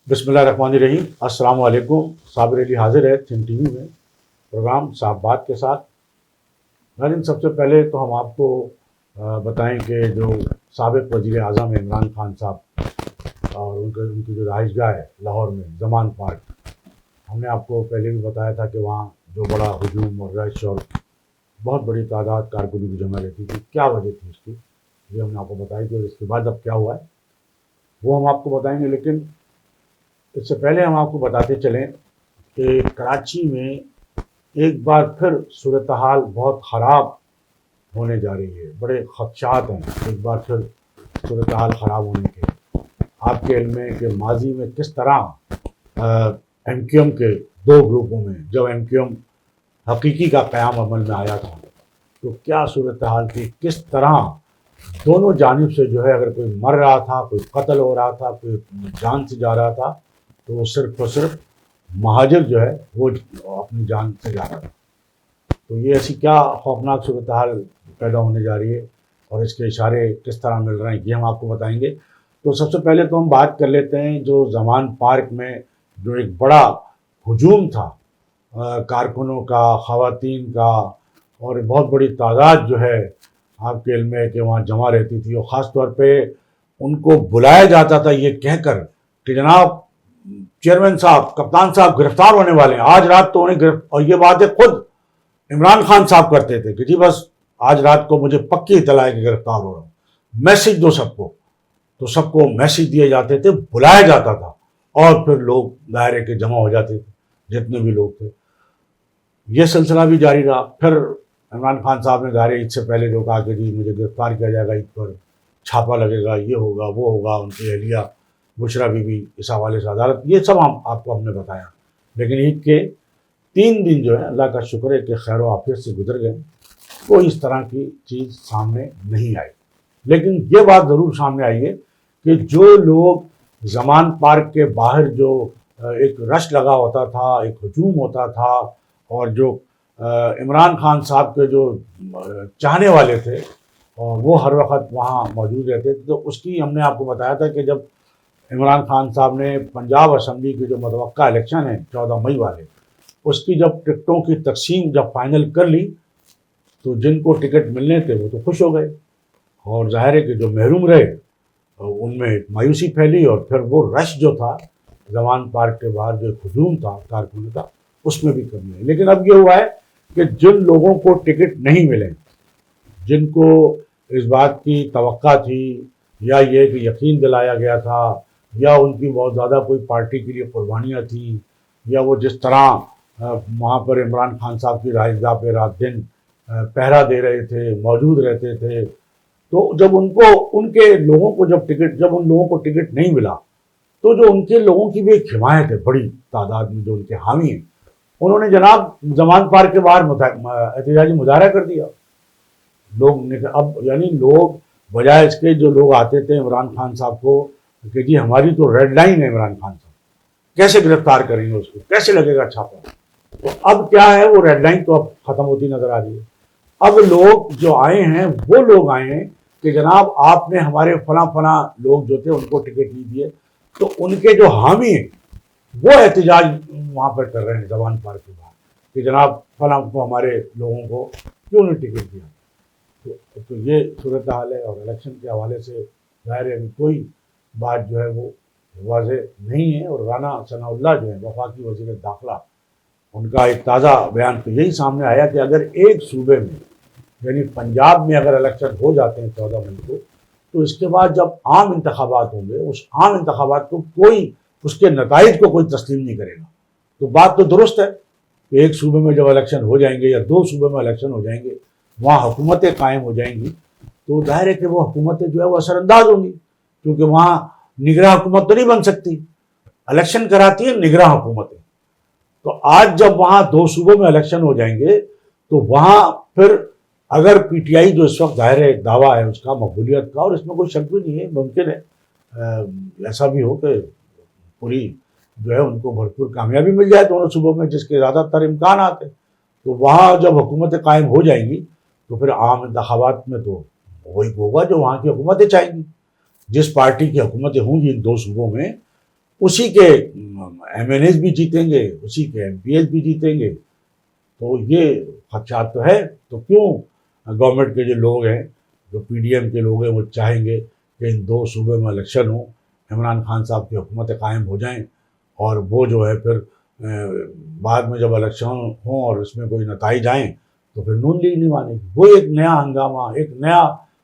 بسم اللہ الرحمن الرحیم۔ السلام علیکم۔ صابر علی حاضر ہے تھن ٹی وی میں پروگرام صاحب بات کے ساتھ۔ ناظرین، سب سے پہلے تو ہم آپ کو بتائیں کہ جو سابق وزیر اعظم عمران خان صاحب اور ان کی جو رہائش گاہ ہے لاہور میں زمان پارک، ہم نے آپ کو پہلے بھی بتایا تھا کہ وہاں جو بڑا ہجوم اور رش اور بہت بڑی تعداد کارکنوں کی جمع رہتی تھی، کیا وجہ تھی اس کی، یہ ہم نے آپ کو بتائی تھی، اور اس کے بعد اب کیا ہوا ہے وہ ہم آپ کو بتائیں گے۔ لیکن اس سے پہلے ہم آپ کو بتاتے چلیں کہ کراچی میں ایک بار پھر صورتحال بہت خراب ہونے جا رہی ہے، بڑے خدشات ہیں ایک بار پھر صورتحال خراب ہونے کے۔ آپ کے علم میں کہ ماضی میں کس طرح ایم کیو ایم کے دو گروپوں میں، جب ایم کیو ایم حقیقی کا قیام عمل میں آیا تھا تو کیا صورتحال تھی، کس طرح دونوں جانب سے جو ہے اگر کوئی مر رہا تھا، کوئی قتل ہو رہا تھا، کوئی جان سے جا رہا تھا، تو وہ صرف اور صرف مہاجر جو ہے وہ اپنی جان سے جا رہا تھا۔ تو یہ ایسی کیا خوفناک صورتحال پیدا ہونے جا رہی ہے اور اس کے اشارے کس طرح مل رہے ہیں، یہ ہم آپ کو بتائیں گے۔ تو سب سے پہلے تو ہم بات کر لیتے ہیں جو زمان پارک میں جو ایک بڑا ہجوم تھا کارکنوں کا، خواتین کا، اور بہت بڑی تعداد جو ہے آپ کے علم ہے کہ وہاں جمع رہتی تھی، اور خاص طور پہ ان کو بلایا جاتا تھا یہ کہہ کر کہ جناب چیئرمین صاحب، کپتان صاحب گرفتار ہونے والے ہیں آج رات، تو انہیں اور یہ باتیں خود عمران خان صاحب کرتے تھے کہ جی بس آج رات کو مجھے پکی اطلاع ہے کہ گرفتار ہو رہا ہوں، میسج دو سب کو۔ تو سب کو میسج دیے جاتے تھے، بلایا جاتا تھا، اور پھر لوگ دائرے کے جمع ہو جاتے تھے جتنے بھی لوگ تھے۔ یہ سلسلہ بھی جاری رہا۔ پھر عمران خان صاحب نے ظاہر عید سے پہلے جو کہا کہ جی مجھے گرفتار کیا جائے گا، عید پر چھاپا لگے گا، یہ ہوگا وہ ہوگا، ان کی اہلیہ بشرا بی بی اس حوالے سے عدالت، یہ سب آپ کو ہم نے بتایا۔ لیکن عید کے 3 دن جو ہے اللہ کا شکر ہے کہ خیر و عافیت سے گزر گئے، کوئی اس طرح کی چیز سامنے نہیں آئی۔ لیکن یہ بات ضرور سامنے آئی ہے کہ جو لوگ زمان پارک کے باہر جو ایک رش لگا ہوتا تھا، ایک ہجوم ہوتا تھا، اور جو عمران خان صاحب کے جو چاہنے والے تھے اور وہ ہر وقت وہاں موجود رہتے تھے، تو اس کی ہم نے آپ کو بتایا تھا کہ جب عمران خان صاحب نے پنجاب اسمبلی کے جو متوقع الیکشن ہیں 14 مئی والے، اس کی جب ٹکٹوں کی تقسیم جب فائنل کر لی تو جن کو ٹکٹ ملنے تھے وہ تو خوش ہو گئے، اور ظاہر ہے کہ جو محروم رہے ان میں مایوسی پھیلی، اور پھر وہ رش جو تھا زمان پارک کے باہر جو ہجوم تھا کارکنوں کا، اس میں بھی کمی آئی۔ لیکن اب یہ ہوا ہے کہ جن لوگوں کو ٹکٹ نہیں ملے، جن کو اس بات کی توقع تھی یا یہ کہ یقین دلایا گیا تھا، یا ان کی بہت زیادہ کوئی پارٹی کے لیے قربانیاں تھیں، یا وہ جس طرح وہاں پر عمران خان صاحب کی رہائش گاہ پہ رات دن پہرا دے رہے تھے، موجود رہتے تھے، تو جب ان کے لوگوں کو جب ان لوگوں کو ٹکٹ نہیں ملا، تو جو ان کے لوگوں کی بھی ایک حمایت ہے بڑی تعداد میں جو ان کے حامی ہیں، انہوں نے جناب زمان پارک کے باہر احتجاجی مظاہرہ کر دیا۔ اب یعنی لوگ بجائے اس کے جو لوگ آتے تھے عمران خان صاحب کو کہ جی ہماری تو ریڈ لائن ہے عمران خان صاحب، کیسے گرفتار کریں گے اس کو، کیسے لگے گا چھاپا، تو اب کیا ہے وہ ریڈ لائن تو اب ختم ہوتی نظر آ رہی ہے۔ اب لوگ جو آئے ہیں وہ لوگ آئے ہیں کہ جناب آپ نے ہمارے فلاں لوگ جو تھے ان کو ٹکٹ نہیں دیے، تو ان کے جو حامی ہیں وہ احتجاج وہاں پر کر رہے ہیں زمان پارک کے باہر کہ جناب فلاں کو ہمارے لوگوں کو کیوں نہیں ٹکٹ دیا۔ تو یہ صورتحال ہے، اور الیکشن کے حوالے سے ظاہر ہے کوئی بات جو ہے وہ واضح نہیں ہے۔ اور رانا ثناء اللہ جو ہے وفاقی وزیر داخلہ، ان کا ایک تازہ بیان تو یہی سامنے آیا کہ اگر ایک صوبے میں یعنی پنجاب میں اگر الیکشن ہو جاتے ہیں 14 مئی کو، تو اس کے بعد جب عام انتخابات ہوں گے، اس عام انتخابات کو کوئی اس کے نتائج کو کوئی تسلیم نہیں کرے گا۔ تو بات تو درست ہے کہ ایک صوبے میں جب الیکشن ہو جائیں گے یا 2 صوبے میں الیکشن ہو جائیں گے، وہاں حکومتیں قائم ہو جائیں گی، تو ظاہر ہے کہ وہ حکومتیں جو ہے وہ اثر انداز ہوں گی، کیونکہ وہاں نگراں حکومت تو نہیں بن سکتی، الیکشن کراتی ہے نگراں حکومتیں۔ تو آج جب وہاں 2 صوبوں میں الیکشن ہو جائیں گے تو وہاں پھر اگر پی ٹی آئی جو اس وقت ظاہر ہے دعویٰ ہے اس کا مقبولیت کا، اور اس میں کوئی شک بھی نہیں ہے، ممکن ہے ایسا بھی ہو کہ پوری جو ہے ان کو بھرپور کامیابی مل جائے دونوں صوبوں میں، جس کے زیادہ تر امکانات ہیں، تو وہاں جب حکومتیں قائم ہو جائیں گی تو پھر عام انتخابات میں تو وہی ہوگا جو وہاں کی حکومتیں چاہیں گی۔ جس پارٹی کی حکومتیں ہوں گی ان 2 صوبوں میں، اسی کے ایم این ایز بھی جیتیں گے، اسی کے ایم پی ایز بھی جیتیں گے. تو یہ خدشات تو ہے. تو کیوں گورنمنٹ کے جو لوگ ہیں، جو پی ڈی ایم کے لوگ ہیں، وہ چاہیں گے کہ ان 2 صوبے میں الیکشن ہوں، عمران خان صاحب کی حکومتیں قائم ہو جائیں، اور وہ جو ہے پھر بعد میں جب الیکشن ہوں اور اس میں کوئی نتائج آئیں تو پھر نون لیگ نہیں مانے گی. وہ ایک نیا ہنگامہ، ایک نیا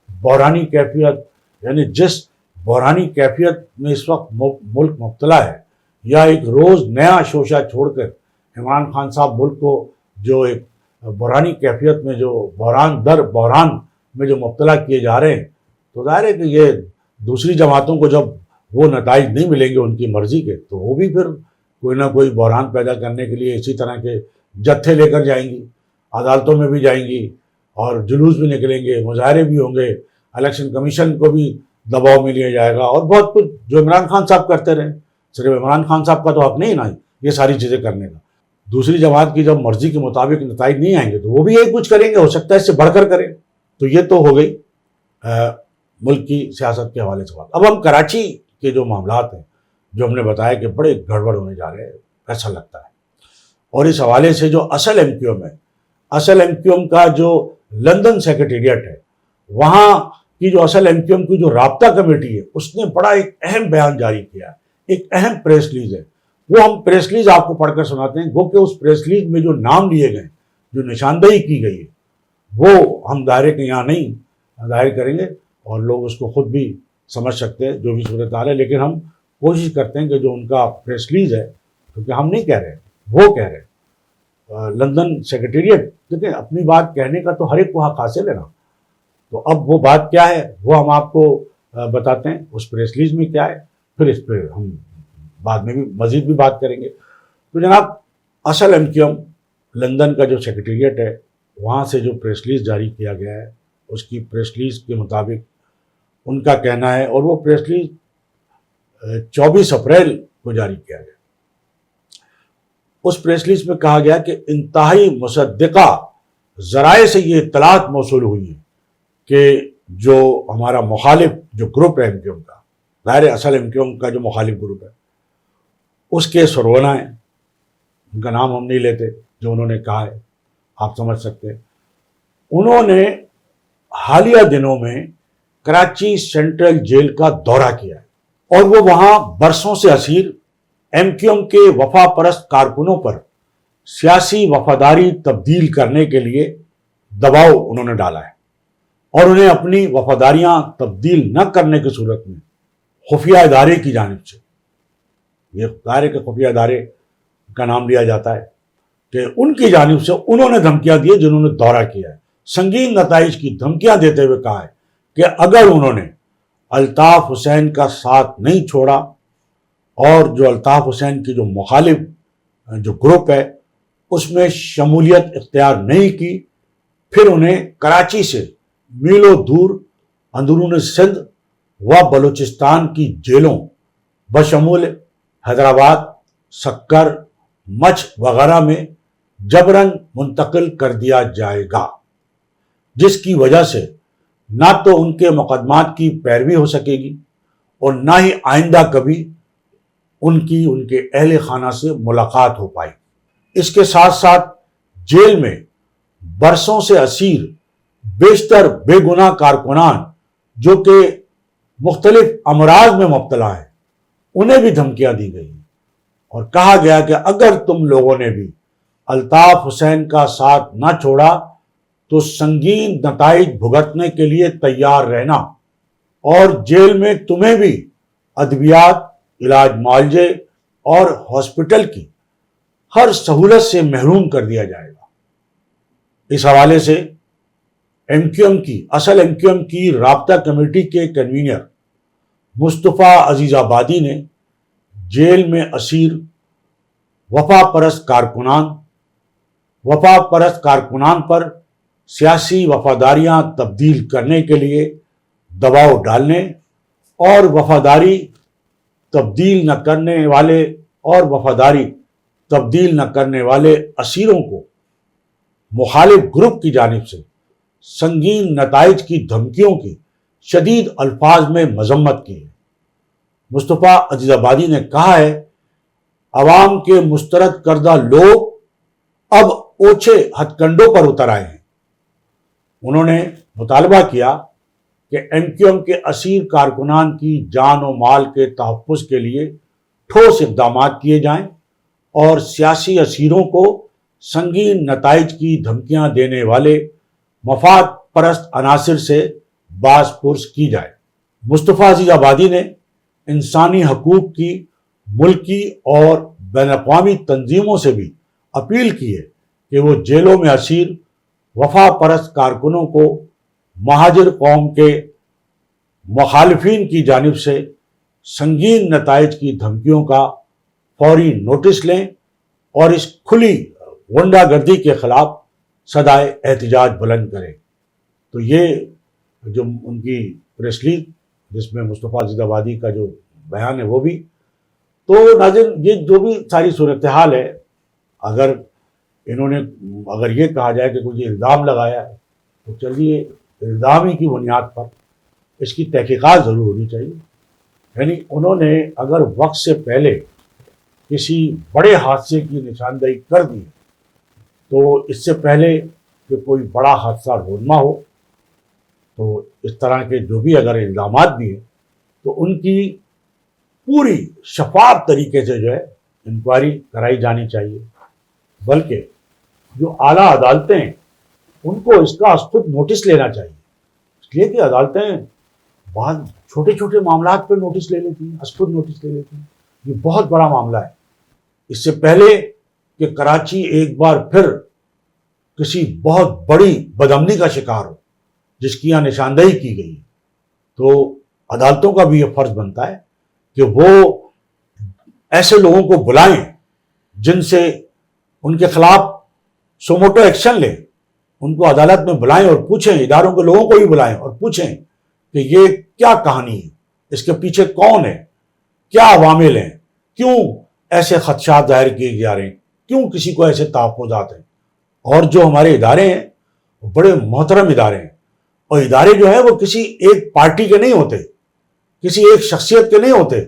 بحرانی کیفیت، یعنی جس بحرانی کیفیت میں اس وقت ملک مبتلا ہے، یا ایک روز نیا شوشہ چھوڑ کر عمران خان صاحب ملک کو جو ایک بحرانی کیفیت میں، جو بحران در بحران میں جو مبتلا کیے جا رہے ہیں، تو ظاہر ہے کہ یہ دوسری جماعتوں کو جب وہ نتائج نہیں ملیں گے ان کی مرضی کے، تو وہ بھی پھر کوئی نہ کوئی بحران پیدا کرنے کے لیے اسی طرح کے جتھے لے کر جائیں گی، عدالتوں میں بھی جائیں گی، اور جلوس بھی نکلیں گے، مظاہرے بھی ہوں گے، الیکشن کمیشن کو بھی دباؤ میں لیا جائے گا، اور بہت کچھ جو عمران خان صاحب کرتے رہے. صرف عمران خان صاحب کا تو حق نہیں نا یہ ساری چیزیں کرنے کا. دوسری جماعت کی جب مرضی کے مطابق نتائج نہیں آئیں گے تو وہ بھی یہی کچھ کریں گے، ہو سکتا ہے اس سے بڑھ کر کریں. تو یہ تو ہو گئی ملک کی سیاست کے حوالے سے بات. اب ہم کراچی کے جو معاملات ہیں، جو ہم نے بتایا کہ بڑے گڑبڑ ہونے جا رہے ہیں، ایسا لگتا ہے. اور اس حوالے سے جو اصل ایم کیو ایم ہے، اصل ایم کیو ایم کا جو لندن سیکریٹریٹ ہے، وہاں کی جو اصل ایم کیو ایم کی جو رابطہ کمیٹی ہے، اس نے بڑا ایک اہم بیان جاری کیا ہے، ایک اہم پریس ریلیز ہے. وہ ہم پریس ریلیز آپ کو پڑھ کر سناتے ہیں. گو کہ اس پریس ریلیز میں جو نام لیے گئے، جو نشاندہی کی گئی ہے، وہ ہم دائرے کے یہاں نہیں ظاہر کریں گے، اور لوگ اس کو خود بھی سمجھ سکتے ہیں جو بھی صورتحال ہے. لیکن ہم کوشش کرتے ہیں کہ جو ان کا پریس ریلیز ہے، کیونکہ ہم نہیں کہہ رہے، وہ کہہ رہے ہیں لندن سیکریٹریٹ. دیکھیں، اپنی بات کہنے کا تو ہر ایک کو حق حاصل ہے نا. تو اب وہ بات کیا ہے وہ ہم آپ کو بتاتے ہیں، اس پریس ریلیز میں کیا ہے، پھر اس پہ ہم بعد میں بھی مزید بھی بات کریں گے. تو جناب، اصل ایم کیو ایم لندن کا جو سیکریٹریٹ ہے، وہاں سے جو پریس ریلیز جاری کیا گیا ہے، اس کی پریس ریلیز کے مطابق ان کا کہنا ہے، اور وہ پریس ریلیز 24 اپریل کو جاری کیا گیا. اس پریس ریلیز میں کہا گیا کہ انتہائی مصدقہ ذرائع سے یہ اطلاعات موصول ہوئی ہیں کہ جو ہمارا مخالف جو گروپ ہے ایم کیو ایم کا، ظاہر اصل ایم کیو ایم کا جو مخالف گروپ ہے، اس کے سرغنہ ہیں، ان کا نام ہم نہیں لیتے، جو انہوں نے کہا ہے آپ سمجھ سکتے ہیں. انہوں نے حالیہ دنوں میں کراچی سینٹرل جیل کا دورہ کیا ہے، اور وہ وہاں برسوں سے اسیر ایم کیو ایم کے وفا پرست کارکنوں پر سیاسی وفاداری تبدیل کرنے کے لیے دباؤ انہوں نے ڈالا ہے، اور انہیں اپنی وفاداریاں تبدیل نہ کرنے کی صورت میں خفیہ ادارے کی جانب سے، یہ ادارے کے خفیہ ادارے کا نام لیا جاتا ہے، کہ ان کی جانب سے انہوں نے دھمکیاں دی جنہوں نے دورہ کیا ہے، سنگین نتائج کی دھمکیاں دیتے ہوئے کہا ہے کہ اگر انہوں نے الطاف حسین کا ساتھ نہیں چھوڑا، اور جو الطاف حسین کی جو مخالف جو گروپ ہے اس میں شمولیت اختیار نہیں کی، پھر انہیں کراچی سے میلوں دور اندرون سندھ و بلوچستان کی جیلوں بشمول حیدرآباد، سکر، مچھ وغیرہ میں جبراً منتقل کر دیا جائے گا، جس کی وجہ سے نہ تو ان کے مقدمات کی پیروی ہو سکے گی، اور نہ ہی آئندہ کبھی ان کے اہل خانہ سے ملاقات ہو پائی. اس کے ساتھ ساتھ جیل میں برسوں سے اسیر بیشتر بے گناہ کارکنان جو کہ مختلف امراض میں مبتلا ہیں، انہیں بھی دھمکیاں دی گئی ہیں، اور کہا گیا کہ اگر تم لوگوں نے بھی الطاف حسین کا ساتھ نہ چھوڑا تو سنگین نتائج بھگتنے کے لیے تیار رہنا، اور جیل میں تمہیں بھی ادویات، علاج معالجے اور ہاسپٹل کی ہر سہولت سے محروم کر دیا جائے گا. اس حوالے سے ایم کیو ایم کی اصل ایم کیو ایم کی رابطہ کمیٹی کے کنوینر مصطفیٰ عزیز آبادی نے جیل میں اسیر وفا پرست کارکنان پر سیاسی وفاداریاں تبدیل کرنے کے لیے دباؤ ڈالنے، اور وفاداری تبدیل نہ کرنے والے اسیروں کو مخالف گروپ کی جانب سے سنگین نتائج کی دھمکیوں کی شدید الفاظ میں مذمت کی ہے. مصطفیٰ عزیز آبادی نے کہا ہے عوام کے مسترد کردہ لوگ اب اوچھے ہتھ کنڈوں پر اتر آئے ہیں۔ انہوں نے مطالبہ کیا کہ ایم کیو ایم کے اسیر کارکنان کی جان و مال کے تحفظ کے لیے ٹھوس اقدامات کیے جائیں اور سیاسی اسیروں کو سنگین نتائج کی دھمکیاں دینے والے مفاد پرست عناصر سے باز پرس کی جائے۔ مصطفیٰ عزیز آبادی نے انسانی حقوق کی ملکی اور بین الاقوامی تنظیموں سے بھی اپیل کی ہے کہ وہ جیلوں میں اسیر وفا پرست کارکنوں کو مہاجر قوم کے مخالفین کی جانب سے سنگین نتائج کی دھمکیوں کا فوری نوٹس لیں اور اس کھلی غنڈہ گردی کے خلاف صدائے احتجاج بلند کریں۔ تو یہ جو ان کی پریس ریلیز جس میں مصطفیٰ عزیز آبادی کا جو بیان ہے وہ بھی، تو ناظرین یہ جو بھی ساری صورتحال ہے، اگر انہوں نے اگر یہ کہا جائے کہ کوئی الزام لگایا ہے تو چلیے الزام ہی کی بنیاد پر اس کی تحقیقات ضرور ہونی چاہیے۔ یعنی انہوں نے اگر وقت سے پہلے کسی بڑے حادثے کی نشاندہی کر دی تو اس سے پہلے کہ کوئی بڑا حادثہ رونما ہو تو اس طرح کے جو بھی اگر الزامات بھی ہیں تو ان کی پوری شفاف طریقے سے جو ہے انکوائری کرائی جانی چاہیے، بلکہ جو اعلیٰ عدالتیں ہیں ان کو اس کا خود نوٹس لینا چاہیے، اس لیے کہ عدالتیں بعض چھوٹے چھوٹے معاملات پہ نوٹس لے لیتی ہیں، خود نوٹس لے لیتی ہیں۔ یہ بہت بڑا معاملہ ہے۔ اس سے پہلے کہ کراچی ایک بار پھر کسی بہت بڑی بدامنی کا شکار ہو جس کی یہاں نشاندہی کی گئی، تو عدالتوں کا بھی یہ فرض بنتا ہے کہ وہ ایسے لوگوں کو بلائیں جن سے ان کے خلاف سوموٹو ایکشن لیں، ان کو عدالت میں بلائیں اور پوچھیں، اداروں کے لوگوں کو بھی بلائیں اور پوچھیں کہ یہ کیا کہانی ہے، اس کے پیچھے کون ہے، کیا عوامل ہیں، کیوں ایسے خدشات ظاہر کیے جا رہے ہیں، کیوں کسی کو ایسے تحفظات ہیں۔ اور جو ہمارے ادارے ہیں وہ بڑے محترم ادارے ہیں، اور ادارے جو ہیں وہ کسی ایک پارٹی کے نہیں ہوتے، کسی ایک شخصیت کے نہیں ہوتے،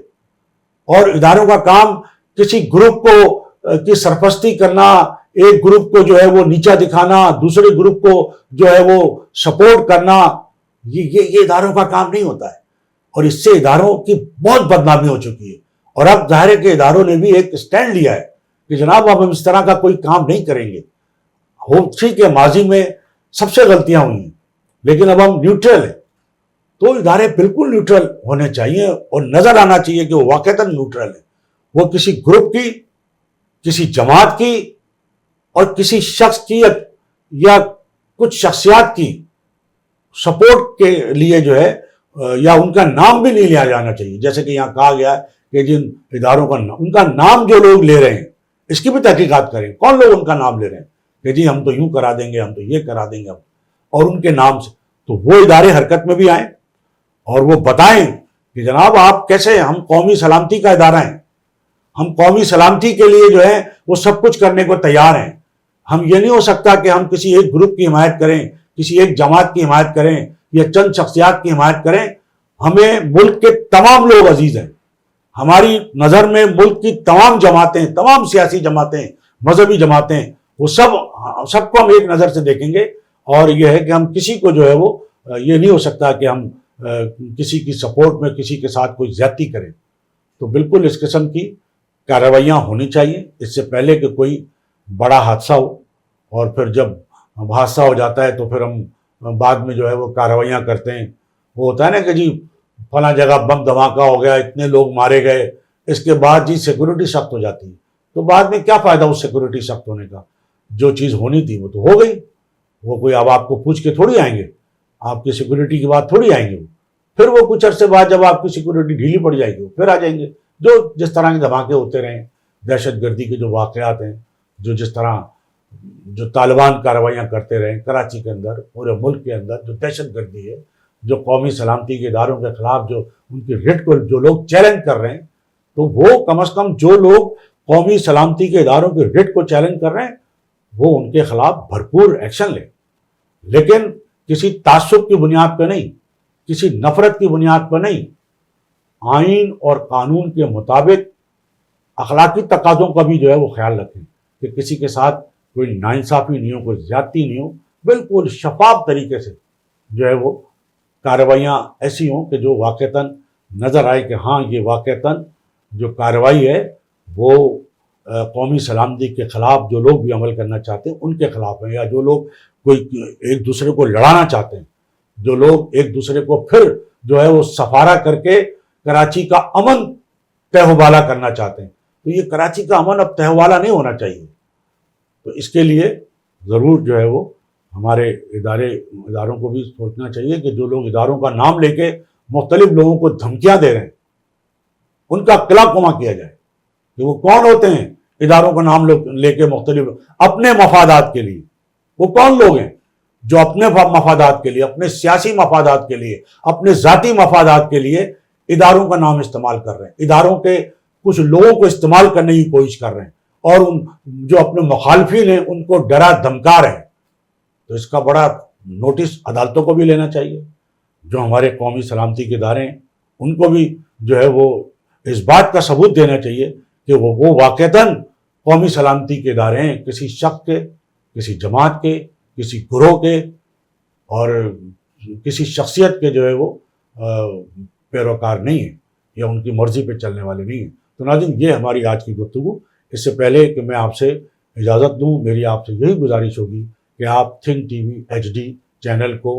اور اداروں کا کام کسی گروپ کو کی سرپرستی کرنا، ایک گروپ کو جو ہے وہ نیچا دکھانا، دوسرے گروپ کو جو ہے وہ سپورٹ کرنا، یہ اداروں کا کام نہیں ہوتا ہے۔ اور اس سے اداروں کی بہت بدنامی ہو چکی ہے، اور اب ظاہر ہے کہ اداروں نے بھی ایک سٹینڈ لیا ہے کہ جناب اب ہم اس طرح کا کوئی کام نہیں کریں گے۔ ٹھیک ہے ماضی میں سب سے غلطیاں ہوئی ہیں لیکن اب ہم نیوٹرل ہیں، تو ادارے بالکل نیوٹرل ہونے چاہیے اور نظر آنا چاہیے کہ وہ واقعتاً نیوٹرل ہے۔ وہ کسی گروپ کی، کسی جماعت کی اور کسی شخص کی یا کچھ شخصیات کی سپورٹ کے لیے جو ہے یا ان کا نام بھی نہیں لیا جانا چاہیے، جیسے کہ یہاں کہا گیا ہے کہ جن اداروں کا ان کا نام جو لوگ لے رہے ہیں اس کی بھی تحقیقات کریں، کون لوگ ان کا نام لے رہے ہیں کہ جی ہم تو یوں کرا دیں گے، ہم تو یہ کرا دیں گے، اور ان کے نام سے تو وہ ادارے حرکت میں بھی آئیں اور وہ بتائیں کہ جناب آپ کیسے، ہم قومی سلامتی کا ادارہ ہیں، ہم قومی سلامتی کے لیے جو ہے وہ سب کچھ کرنے کو تیار ہیں۔ ہم یہ نہیں ہو سکتا کہ ہم کسی ایک گروپ کی حمایت کریں، کسی ایک جماعت کی حمایت کریں یا چند شخصیات کی حمایت کریں۔ ہمیں ملک کے تمام لوگ عزیز ہیں، ہماری نظر میں ملک کی تمام جماعتیں، تمام سیاسی جماعتیں، مذہبی جماعتیں، وہ سب کو ہم ایک نظر سے دیکھیں گے، اور یہ ہے کہ ہم کسی کو جو ہے وہ یہ نہیں ہو سکتا کہ ہم کسی کی سپورٹ میں کسی کے ساتھ کوئی زیادتی کریں۔ تو بالکل اس قسم کی کارروائیاں ہونی چاہیے اس سے پہلے کہ کوئی بڑا حادثہ ہو، اور پھر جب حادثہ ہو جاتا ہے تو پھر ہم بعد میں جو ہے وہ کارروائیاں کرتے ہیں۔ وہ ہوتا ہے نا کہ جی فلاں جگہ بم دھماکہ ہو گیا، اتنے لوگ مارے گئے، اس کے بعد جی سیکورٹی سخت ہو جاتی ہے، تو بعد میں کیا فائدہ اس سیکورٹی سخت ہونے کا؟ جو چیز ہونی تھی وہ تو ہو گئی، وہ کوئی اب آپ کو پوچھ کے تھوڑی آئیں گے، آپ کی سیکورٹی کی بات تھوڑی آئیں گے، پھر وہ کچھ عرصے بعد جب آپ کی سیکورٹی ڈھیلی پڑ جائے گی پھر آ جائیں گے۔ جو جس طرح کے دھماکے ہوتے رہے، دہشت گردی کے جو واقعات ہیں، جس طرح جو طالبان کارروائیاں کرتے رہے کراچی کے اندر، پورے ملک کے اندر جو دہشت گردی ہے، جو قومی سلامتی کے اداروں کے خلاف جو ان کی رٹ کو جو لوگ چیلنج کر رہے ہیں، تو وہ کم از کم جو لوگ قومی سلامتی کے اداروں کی رٹ کو چیلنج کر رہے ہیں وہ ان کے خلاف بھرپور ایکشن لیں، لیکن کسی تعصب کی بنیاد پہ نہیں، کسی نفرت کی بنیاد پہ نہیں۔ آئین اور قانون کے مطابق اخلاقی تقاضوں کا بھی جو ہے وہ خیال رکھیں کہ کسی کے ساتھ کوئی ناانصافی نہیں ہو، کوئی زیادتی نہیں ہو، بالکل شفاف طریقے سے جو ہے وہ کارروائیاں ایسی ہوں کہ جو واقعتاً نظر آئے کہ ہاں یہ واقعتاً جو کارروائی ہے وہ قومی سلامتی کے خلاف جو لوگ بھی عمل کرنا چاہتے ہیں ان کے خلاف ہیں، یا جو لوگ کوئی ایک دوسرے کو لڑانا چاہتے ہیں، جو لوگ ایک دوسرے کو پھر جو ہے وہ سفارہ کر کے کراچی کا امن تہوبالا کرنا چاہتے ہیں، تو یہ کراچی کا امن اب تہوبالا نہیں ہونا چاہیے۔ تو اس کے لیے ضرور جو ہے وہ ہمارے اداروں کو بھی سوچنا چاہیے کہ جو لوگ اداروں کا نام لے کے مختلف لوگوں کو دھمکیاں دے رہے ہیں ان کا قلع کما کیا جائے کہ وہ کون ہوتے ہیں اداروں کا نام لے کے مختلف اپنے مفادات کے لیے، وہ کون لوگ ہیں جو اپنے مفادات کے لیے، اپنے سیاسی مفادات کے لیے، اپنے ذاتی مفادات کے لیے اداروں کا نام استعمال کر رہے ہیں، اداروں کے کچھ لوگوں کو استعمال کرنے کی کوشش کر رہے ہیں اور ان جو اپنے مخالفین ہیں ان کو ڈرا دھمکا رہے ہیں۔ تو اس کا بڑا نوٹس عدالتوں کو بھی لینا چاہیے، جو ہمارے قومی سلامتی کے ادارے ہیں ان کو بھی جو ہے وہ اس بات کا ثبوت دینا چاہیے کہ وہ واقعتاً قومی سلامتی کے ادارے ہیں، کسی شخص کے، کسی جماعت کے، کسی گروہ کے اور کسی شخصیت کے جو ہے وہ پیروکار نہیں ہیں یا ان کی مرضی پہ چلنے والے نہیں ہیں۔ تو ناظرین، یہ ہماری آج کی گفتگو۔ اس سے پہلے کہ میں آپ سے اجازت دوں، میری آپ سے یہی گزارش ہوگی کہ آپ think T V HD channel کو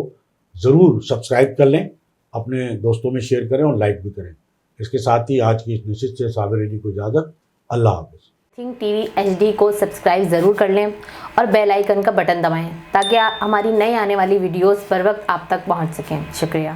ضرور سبسکرائب کر لیں، اپنے دوستوں میں شیئر کریں اور لائک بھی کریں۔ اس کے ساتھ ہی آج کی اس نشست سے صابر علی کو اجازت۔ اللہ حافظ۔ تھنک ٹی وی HD کو سبسکرائب ضرور کر لیں اور بیل آئیکن کا بٹن دبائیں تاکہ ہماری نئی آنے والی ویڈیوز پر وقت آپ تک پہنچ سکیں۔ شکریہ۔